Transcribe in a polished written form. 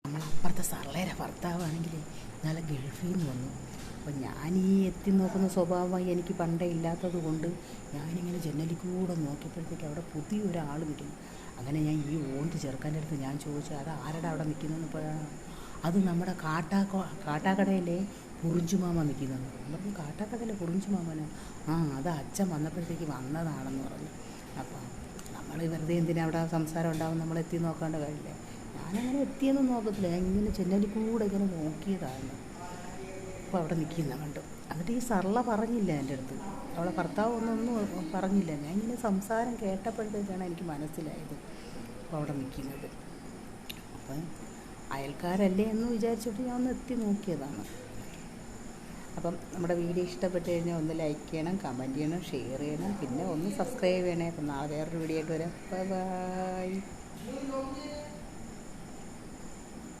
അപ്പുറത്തെ സർളേരെ ഭർത്താവാണെങ്കിൽ ഇന്നലെ ഗൾഫിൽ നിന്ന് വന്നു. അപ്പം ഞാൻ ഈ എത്തി നോക്കുന്ന സ്വഭാവമായി എനിക്ക് പണ്ടേ ഇല്ലാത്തത് കൊണ്ട് ഞാനിങ്ങനെ ജനലിൽ കൂടെ നോക്കിയപ്പോഴത്തേക്ക് അവിടെ പുതിയൊരാൾ നിൽക്കുന്നു. അങ്ങനെ ഞാൻ ഈ ഓന്ത് ചെറുക്കാൻ്റെ അടുത്ത് ഞാൻ ചോദിച്ചു, അത് ആരുടെ അവിടെ നിൽക്കുന്നതെന്ന്. ഇപ്പോൾ അത് നമ്മുടെ കാട്ടാക്കടയിലെ കുറിഞ്ചുമാമ നിൽക്കുന്നത്. പറഞ്ഞു കാട്ടാക്കടയിലെ കുറിഞ്ചുമാമനോ? ആ, അത് അച്ഛൻ വന്നപ്പോഴത്തേക്ക് വന്നതാണെന്ന് പറഞ്ഞു. അപ്പം നമ്മൾ വെറുതെ എന്തിനാ അവിടെ സംസാരം ഉണ്ടാവും, നമ്മൾ എത്തി നോക്കേണ്ട കാര്യമില്ല. ഞാനങ്ങനെ എത്തിയെന്ന് നോക്കത്തില്ല, ഞാൻ ഇങ്ങനെ ജനലിൽ കൂടെ ഇങ്ങനെ നോക്കിയതാണ്. അപ്പോൾ അവിടെ നിൽക്കുന്ന കണ്ടു. എന്നിട്ട് ഈ സർള പറഞ്ഞില്ല എൻ്റെ അടുത്ത്, അവളെ ഭർത്താവ് ഒന്നും പറഞ്ഞില്ല. ഞാൻ ഇങ്ങനെ സംസാരം കേട്ടപ്പോഴത്തേക്കാണ് എനിക്ക് മനസ്സിലായത് അപ്പോൾ അവിടെ നിൽക്കുന്നത്. അപ്പം അയൽക്കാരല്ലേ എന്ന് വിചാരിച്ചിട്ട് ഞാൻ ഒന്ന് എത്തി നോക്കിയതാണ്. അപ്പം നമ്മുടെ വീഡിയോ ഇഷ്ടപ്പെട്ട് കഴിഞ്ഞാൽ ഒന്ന് ലൈക്ക് ചെയ്യണം, കമൻറ്റ് ചെയ്യണം, ഷെയർ ചെയ്യണം, പിന്നെ ഒന്ന് സബ്സ്ക്രൈബ് ചെയ്യണേ. അപ്പം നാളെ വേറൊരു വീഡിയോ ആയിട്ട് വരാം. Bye bye.